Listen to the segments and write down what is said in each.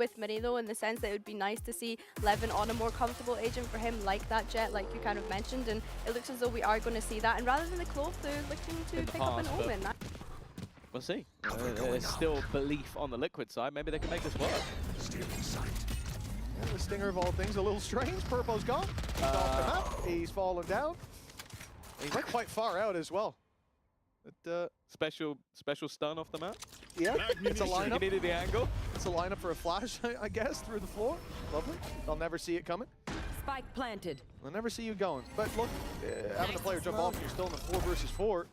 with Mini though, in the sense that it would be nice to see Levin on a more comfortable agent for him, like that Jet, like you kind of mentioned, and it looks as though we are going to see that. And rather than the Clove, they're looking to pick up an Omen. We'll see. There's still belief on the Liquid side. Maybe they can make this work. The Stinger of all things, a little strange. Purpo's gone. He's off the map. He's fallen down. He went quite far out as well. But, special stun off the map. Yeah, it's a lineup. You needed the angle. It's a lineup for a flash, I guess, through the floor. Lovely. They'll never see it coming. Spike planted. They'll never see you going. But look, having a player jump off and you're still in the 4 versus 4.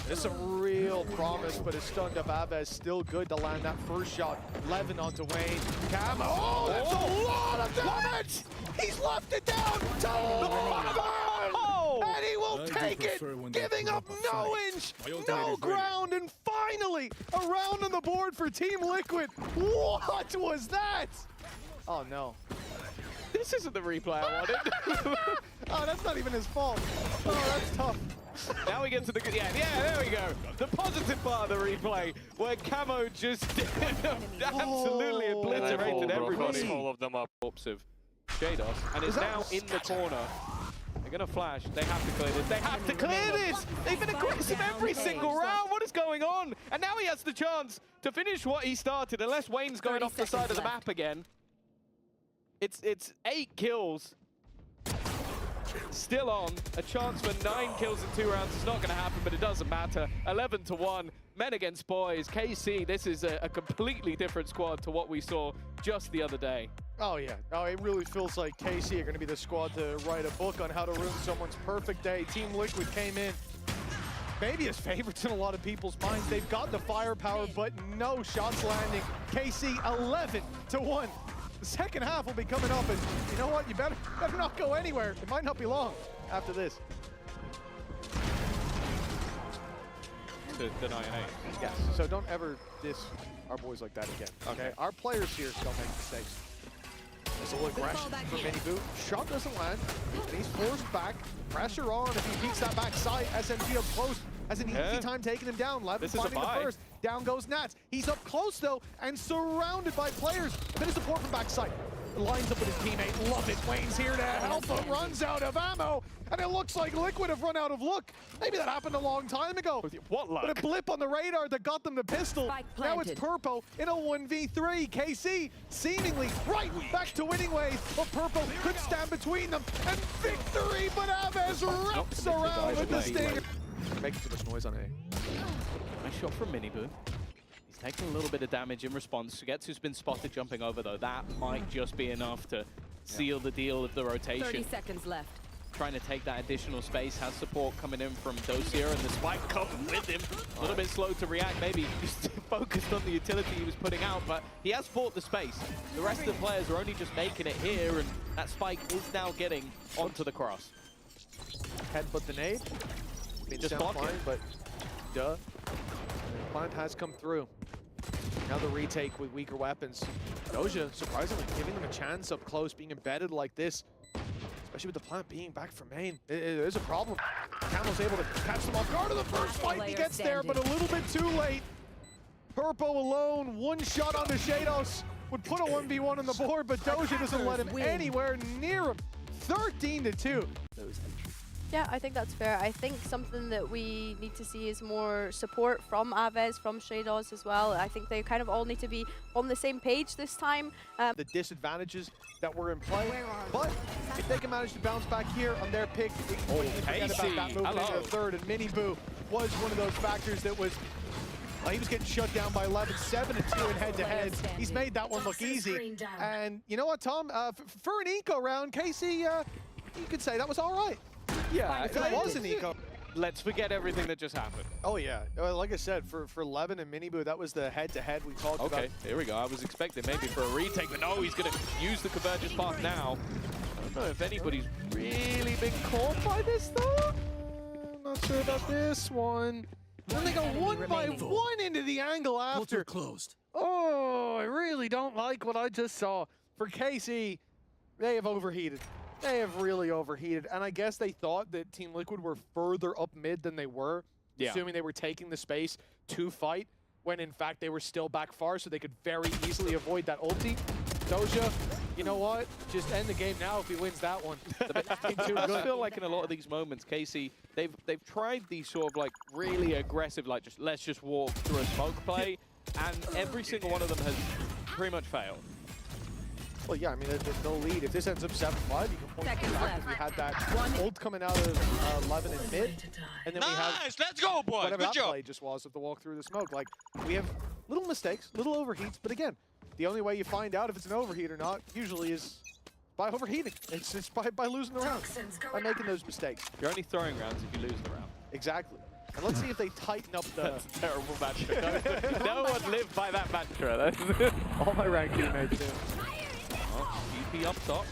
There's some real promise, but his stunned up Abyss still good to land that first shot. Levin onto Wayne. Camo. Oh, that's a lot of damage! He's left it down to Levin! And he will take it, giving up no inch, no ground, and finally a round on the board for Team Liquid. What was that? Oh no. This isn't the replay I wanted. Oh, that's not even his fault. Oh, that's tough. Now we get to the good. Yeah, there we go. The positive part of the replay, where Camo just absolutely obliterated everybody. All of them up. Corpse of Shados, and is now in the corner. They're gonna flash. They have to clear this. They have to clear this. They've been aggressive every single round. What is going on? And now he has the chance to finish what he started, unless Wayne's going off the side of the map again. It's 8 kills. Still on. A chance for 9 kills in 2 rounds is not going to happen, but it doesn't matter. 11-1. Men against boys. KC, this is a completely different squad to what we saw just the other day. Oh, yeah. Oh, it really feels like KC are going to be the squad to write a book on how to ruin someone's perfect day. Team Liquid came in maybe as favorites in a lot of people's minds. They've got the firepower, but no shots landing. KC 11-1. The second half will be coming up, and you know what? You better not go anywhere. It might not be long after this. The 9-8. Yes, so don't ever diss our boys like that again, okay? Our players here don't make mistakes. There's a little aggression from Miniboo. Shot doesn't land, and he's forced back. Pressure on if he peeks that back side. SMG up close. Has an easy time taking him down. Levin finding the first. Down goes nAts. He's up close though and surrounded by players. A bit of support from backside. Lines up with his teammate. Love it. Wayne's here to help, but runs out of ammo. And it looks like Liquid have run out of luck. Maybe that happened a long time ago. What luck? But a blip on the radar that got them the pistol. Now it's Purpo in a 1v3. KC seemingly right back to winning ways. But Purpo could stand between them. And victory, but Abyss wraps around with the stinger. Making too much noise on A. Nice shot from Miniboo. He's taking a little bit of damage in response. Sugetsu's been spotted jumping over though. That might just be enough to seal the deal of the rotation. 30 seconds left. Trying to take that additional space. Has support coming in from Dossier, and the spike coming with him. A little bit slow to react. Maybe just focused on the utility he was putting out, but he has fought the space. The rest of the players are only just making it here, and that spike is now getting onto the cross. Headbutt the nade. Just fine, but duh. Plant has come through. Now the retake with weaker weapons. Doja, surprisingly, giving them a chance up close, being embedded like this. Especially with the plant being back from main. It is a problem. Camel's able to catch them off guard of the first fight. He gets there, but a little bit too late. Purpo alone, one shot on the Shados. Would put a 1v1 on the board, but Doja doesn't let him anywhere near him. 13-2. Yeah, I think that's fair. I think something that we need to see is more support from Abyss, from Shados as well. I think they kind of all need to be on the same page this time. The disadvantages that were in play, but if they can manage to bounce back here on their pick, we can forget about that movement into the third, and Miniboo was one of those factors that was, he was getting shut down by 11, 7-2 in head-to-head. He's made that one look easy. And you know what, Tom? For an eco round, KC, you could say that was all right. Yeah, if it was an eco. Let's forget everything that just happened. Oh yeah, like I said, for Levin and Miniboo, that was the head-to-head we talked about. Okay, here we go. I was expecting maybe for a retake, but no, he's going to use the convergence path now. I don't know if anybody's really been caught by this though. I'm not sure about this one. Then they go one by one into the angle after. Closed. Oh, I really don't like what I just saw. For KC, they have overheated. They have really overheated, and I guess they thought that Team Liquid were further up mid than they were, assuming they were taking the space to fight, when in fact they were still back far, so they could very easily avoid that ulti. Doja, you know what? Just end the game now if he wins that one. I feel like in a lot of these moments, KC, they've tried these sort of like really aggressive, like just let's just walk through a smoke play, and every single one of them has pretty much failed. Well, yeah, I mean, they'll lead. If this ends up 7-5, you can point to the fact that we had that ult coming out of 11 in mid, and then we have let's go, boys. whatever Good that job. play just was of the walk through the smoke. Like, we have little mistakes, little overheats, but again, the only way you find out if it's an overheat or not usually is by overheating. It's by losing the round, by making those mistakes. You're only throwing rounds if you lose the round. Exactly. And let's see if they tighten up the... That's a terrible mantra. No one lived by that mantra. All my ranked teammates do. Oh, GP up top.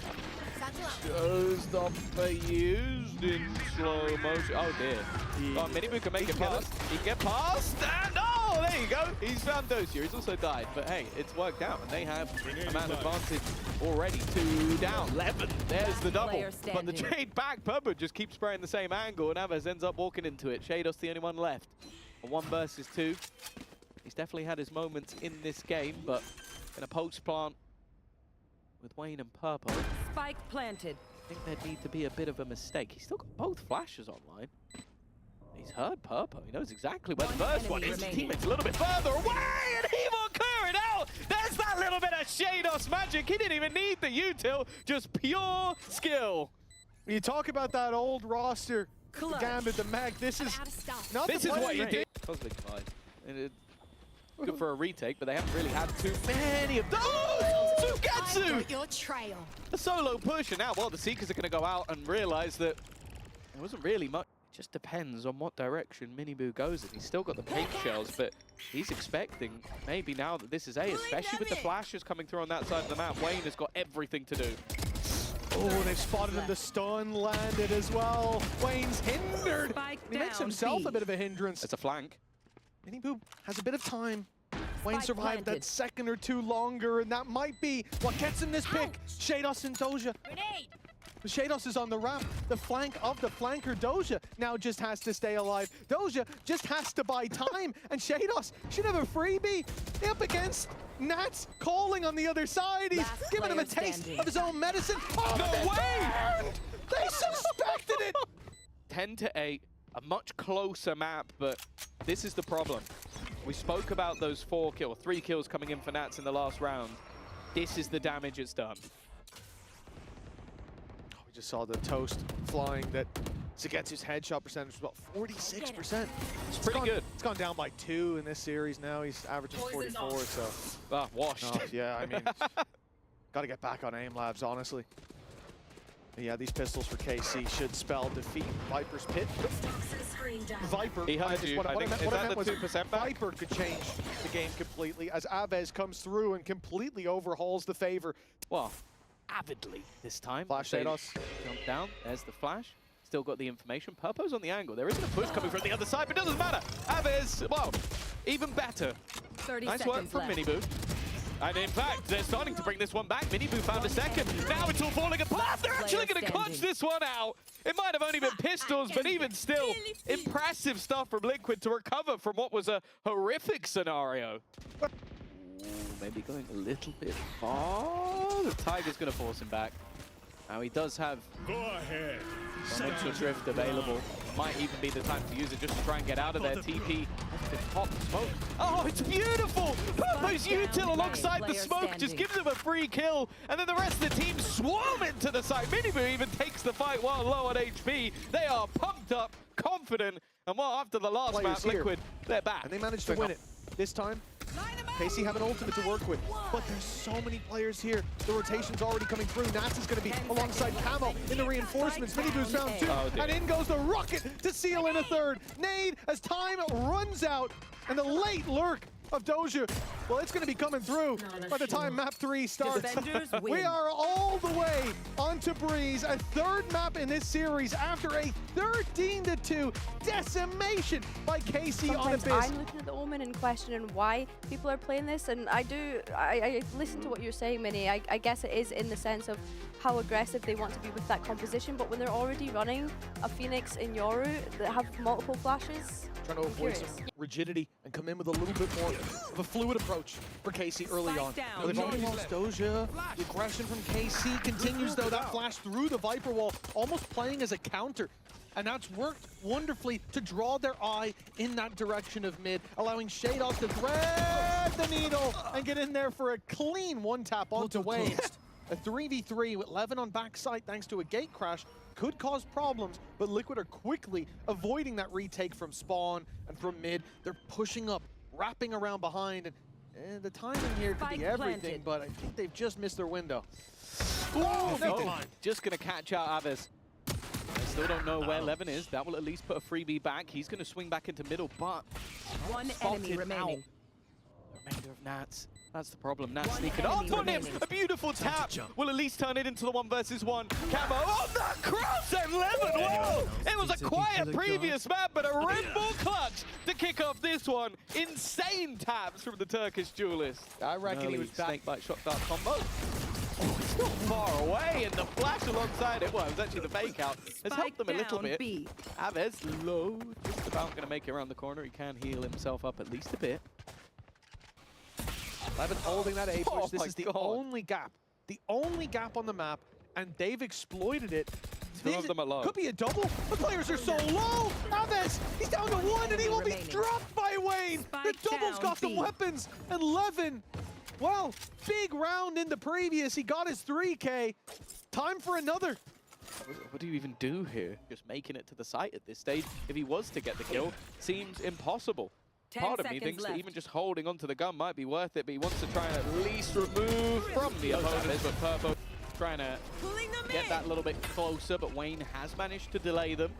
Shows the used in slow motion. Oh dear. Oh, Minibu can make it past. He can get past, and oh, there you go. He's found Dosia. He's also died, but hey, it's worked out, and they have a man advantage already. 2 down, 11. There's the double. But the trade back, Purple just keeps spraying the same angle, and Abyss ends up walking into it. Shados the only one left. A 1 versus 2. He's definitely had his moments in this game, but in a post plant with Wayne and Purple, Spike planted. I think there'd need to be a bit of a mistake. He's still got both flashes online. He's heard Purple. He knows exactly where the first one is. His teammate's a little bit further away, and he will clear it out. There's that little bit of Shados magic. He didn't even need the util, just pure skill. When you talk about that old roster, the Gambit, the Mag, this is not This the is play what you rate. did. Cosmic Fight. Good for a retake, but they haven't really had too many of those. Sugetsu! Your trail. A solo push, and now, well, the Seekers are going to go out and realize that there wasn't really much. It just depends on what direction Minibu goes in. He's still got the paint shells, but he's expecting maybe now that this is A, especially with the flashes coming through on that side of the map. Wayne has got everything to do. Oh, they've spotted him. The stun landed as well. Wayne's hindered. He makes himself a bit of a hindrance. It's a flank. Minibu has a bit of time. Wayne Spike survived planted. that second or two longer, and that might be what gets him this pick. Shados and Doja. Grenade. Shados is on the ramp. The flank of the flanker, Doja, now just has to stay alive. Doja just has to buy time, and Shados should have a freebie up against nAts calling on the other side. He's Last giving him a player taste standing. of his own medicine. Oh, No way! They suspected it! 10-8, a much closer map, but this is the problem. We spoke about those 3 kills coming in for nAts in the last round. This is the damage it's done. We just saw the toast flying that Sugetsu's headshot percentage was about 46%. It's pretty good. It's gone down by 2 in this series now. He's averaging 44, so... Ah, washed. Oh, yeah, I mean, got to get back on aim labs, honestly. But yeah, these pistols for KC should spell defeat. Viper's Pit. Viper. He heard you. What I I think, meant is that was the 2% back? Viper could change the game completely as Abyss comes through and completely overhauls the favor. Well, avidly this time. Flash They Shados. Jump down. There's the flash. Still got the information. Purpo's on the angle. There isn't a push coming from the other side, but it doesn't matter. Abyss, well, even better. 30 Nice work seconds from left. Minibu. And in fact, they're starting to bring this one back. Minibu found a second. Now it's all falling apart. They're actually going to clutch this one out. It might have only been pistols, but even still, impressive stuff from Liquid to recover from what was a horrific scenario. Ooh, maybe going a little bit far. The Tiger's going to force him back. Now he does have extra drift available. Might even be the time to use it just to try and get out of there. TP has been hot smoke. Oh, it's beautiful! Purpo's util alongside the smoke just gives him a free kill, and then the rest of the team swarm into the side. Minibu even takes the fight while low on HP. They are pumped up, confident, and well, after the last map, Liquid, they're back. And they managed to win it. This time, KC have an ultimate to work with, but there's so many players here. The rotation's already coming through. nAts is going to be alongside Camo in the reinforcements. Minibu's found 2, and in goes the rocket to seal in a third. Nade as time runs out, and the late lurk of Doja, well, it's going to be coming through by the time map 3 starts. Defenders win. We are all the way onto Breeze, a 3rd map in this series after a 13-2 decimation by KC on Sometimes Abyss. I'm looking at the Omen and questioning why people are playing this, and I listen to what you're saying, Minnie. I guess it is in the sense of how aggressive they want to be with that composition, but when they're already running a Phoenix in Yoru that have multiple flashes, trying to avoid some rigidity and come in with a little bit more of a fluid approach for KC early on. Now they've already lost Doja. The aggression from KC continues though. That flash through the Viper wall, almost playing as a counter. And that's worked wonderfully to draw their eye in that direction of mid, allowing Shadows to thread the needle and get in there for a clean one-tap onto Wayne. A 3v3 with Levin on backside thanks to a gate crash could cause problems, but Liquid are quickly avoiding that retake from spawn and from mid. They're pushing up, wrapping around behind, and the timing here could be everything, but I think they've just missed their window. Just gonna catch out Abyss. I still don't know where Levin is. That will at least put a freebie back. He's gonna swing back into middle, but one enemy remaining. Remainder of nAts. That's the problem. nAts sneaking up on him. A beautiful tap. Will at least turn it into the 1v1. Camo on the cross and Levin. Whoa! It was a quiet previous map, but a Red Bull clutch to kick off this one. Insane taps from the Turkish duelist. I reckon he was back. Snake bite shot dart combo. Oh, it's not far away, and the flash alongside it, well, it was actually the fake out, has helped them a little bit. Abyss low, just about going to make it around the corner. He can heal himself up at least a bit. Levin holding that A push. This is the only gap on the map, and they've exploited it. Two of them are low. Could be a double. The players are so low. Abyss, he's down to one, and he will be dropped by Wayne. The double's got the weapons, and Levin, well, big round in the previous. He got his 3K. Time for another. What do you even do here? Just making it to the site at this stage, if he was to get the kill, seems impossible. Part of me thinks that even just holding onto the gun might be worth it, but he wants to try and at least remove from the opponents, but Purple trying to get that a little bit closer, but Wayne has managed to delay them.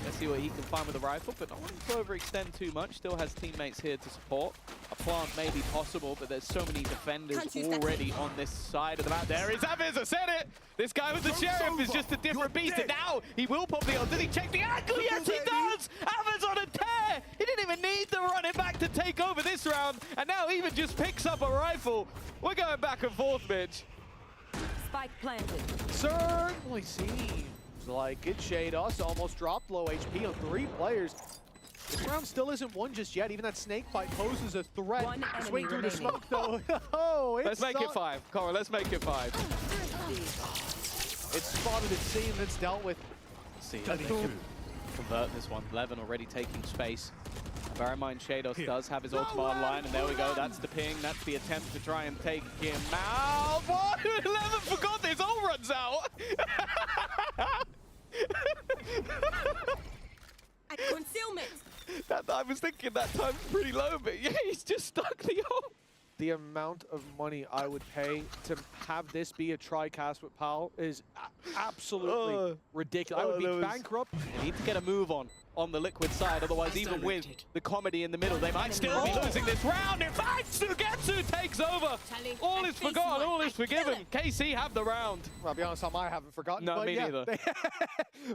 Let's see what he can find with the rifle, but not wanting to overextend too much. Still has teammates here to support. A plant may be possible, but there's so many defenders already on this side of the map. There is Abyss, I said it! This guy with the sheriff is just a different beast, and now he will pop the ult. Did he check the angle? Yes, he does! Abyss on a tear! He didn't even need to run it back to take over this round, and now even just picks up a rifle. We're going back and forth, Mitch. Spike planted. Certainly seems like it. Shadows almost dropped low HP on 3 players. This round still isn't won just yet. Even that snake bite poses a threat. Swing through the smoke, though. Oh, let's make it 5. Cora, let's make it 5. It's spotted, it's seen, it's dealt with. See if they can convert this one. Levin already taking space. Bear in mind, Shadows does have his ultimate online, and there we go. That's the ping. That's the attempt to try and take him out. What? Levin forgot this ult runs out. At concealment. I was thinking that time's pretty low, but yeah, he's just stuck the ult. The amount of money I would pay to have this be a tri-cast with Pal is absolutely ridiculous. I would be bankrupt. We need to get a move on the Liquid side, otherwise even with the comedy in the middle, they might still be losing this round. In fact, Sugetsu takes over. All is forgotten, all is forgiven. KC have the round. Well, I'll be honest, I haven't forgotten. No, me neither.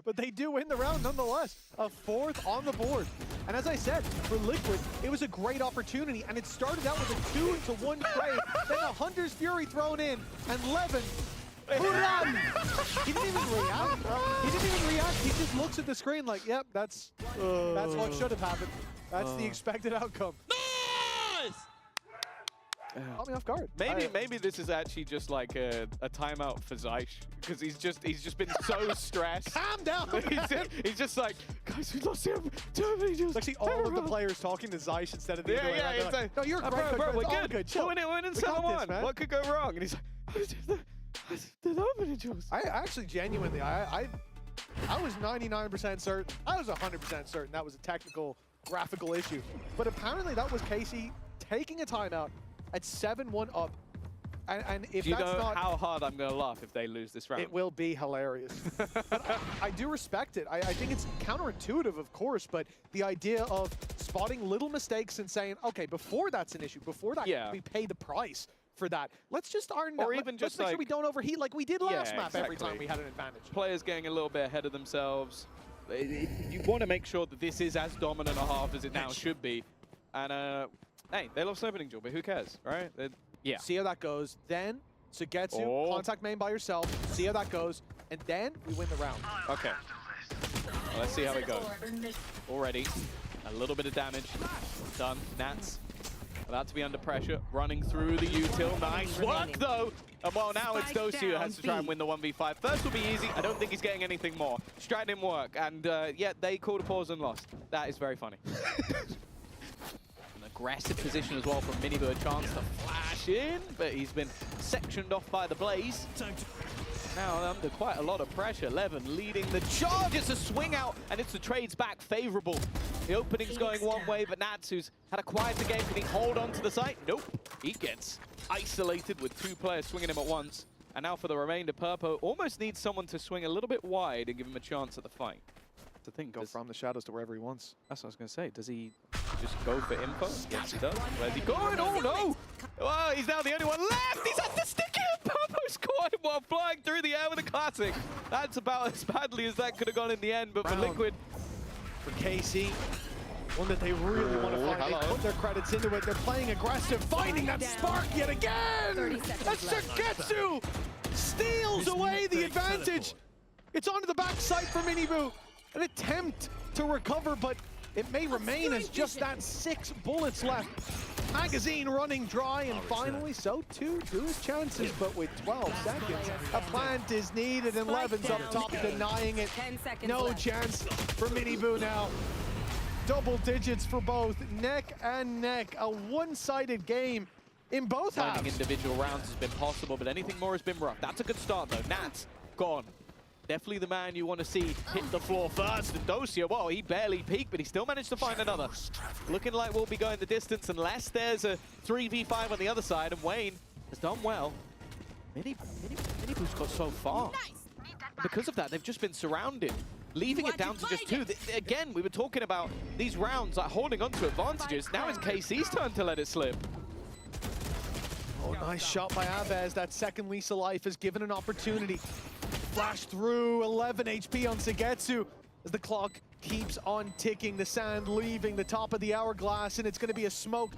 But they do win the round nonetheless. A 4th on the board. And as I said, for Liquid, it was a great opportunity, and it started out with a 2-1 trade, then a Hunter's Fury thrown in, and Levin, he didn't even react. He didn't even react. He just looks at the screen like, yep, that's what should have happened. That's the expected outcome. Nice! Caught me off guard. Maybe this is actually just like a timeout for Zeish, because he's just been so stressed. Calm down. he's just like, guys, we lost him. It's actually all of the players talking to Zeish instead of the other way. Yeah, it's like, no, you're great. Bro, we're all good. Chill. We're in 7-1. What could go wrong? And he's like, I actually genuinely, I was 99% certain. I was 100% certain that was a technical, graphical issue. But apparently that was KC taking a timeout at 7-1 up. And if do you that's know not how hard I'm going to laugh if they lose this round? It will be hilarious. But I do respect it. I think it's counterintuitive, of course, but the idea of spotting little mistakes and saying, okay, before that's an issue, before that we pay the price for that. Let's just let's make sure we don't overheat like we did last map every time we had an advantage. Players getting a little bit ahead of themselves. You want to make sure that this is as dominant a half as it now should be. And hey, they love opening duel, but who cares, right? Yeah. See how that goes. Then Sugetsu, contact main by yourself. See how that goes. And then we win the round. Okay. Well, let's see how it goes. Already, a little bit of damage done. nAts about to be under pressure, running through the util. Nice work, though. And well, now it's Dosu who has to try and win the 1v5. First will be easy. I don't think he's getting anything more. Strat didn't work, and yeah, they called a pause and lost. That is very funny. An aggressive position as well from minibu, a chance to flash in, but he's been sectioned off by the Blaze. Now under quite a lot of pressure. Levin leading the charge. It's a swing out, and it's the trades back favorable. The opening's going one way, but nAts, who's had a quieter game, can he hold on to the site? Nope. He gets isolated with two players swinging him at once. And now for the remainder, Purpo almost needs someone to swing a little bit wide and give him a chance at the fight. To think, Go from the shadows to wherever he wants. That's what I was going to say. Does he just go for info? Yes, he does. Where's he going? Oh, no! Oh, he's now the only one left! He's at the sticky! Purpo's caught him while flying through the air with a classic. That's about as badly as that could have gone in the end, but for Liquid... For KC, one that they really want to find. They put their credits into it. They're playing aggressive, finding that spark yet again! That's Sugetsu! Steals away the advantage! It's onto the backside for minibu. An attempt to recover, but it may remain as just that 6 bullets left. Magazine running dry, and finally, so too do his chances, but with 12 seconds, a plant is needed, and Levin's up top denying it. No chance for minibu now. Double digits for both, neck and neck. A one-sided game in both halves. Finding individual rounds has been possible, but anything more has been rough. That's a good start, though. nAts gone. Definitely the man you want to see hit the floor first. And Dosia, well, he barely peaked, but he still managed to find another. Looking like we'll be going the distance unless there's a 3v5 on the other side, and Wayne has done well. Minibu's got so far. And because of that, they've just been surrounded, leaving it down to just 2. Again, we were talking about these rounds, like holding on to advantages. Now it's KC's turn to let it slip. Oh, nice shot by Abyss. That second lease of life has given an opportunity. Flash through, 11 HP on Sugetsu as the clock keeps on ticking. The sand leaving the top of the hourglass, and it's going to be a smoke.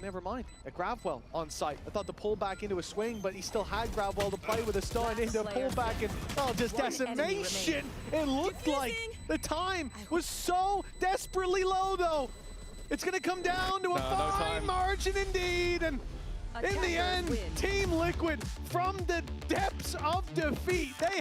Never mind, a Gravwell on site. I thought to pull back into a swing, but he still had Gravwell to play with a stun into pullback, and oh, just decimation. It looked like the time was so desperately low, though. It's going to come down to a fine margin indeed, and in the end, Team Liquid, from the depths of defeat, they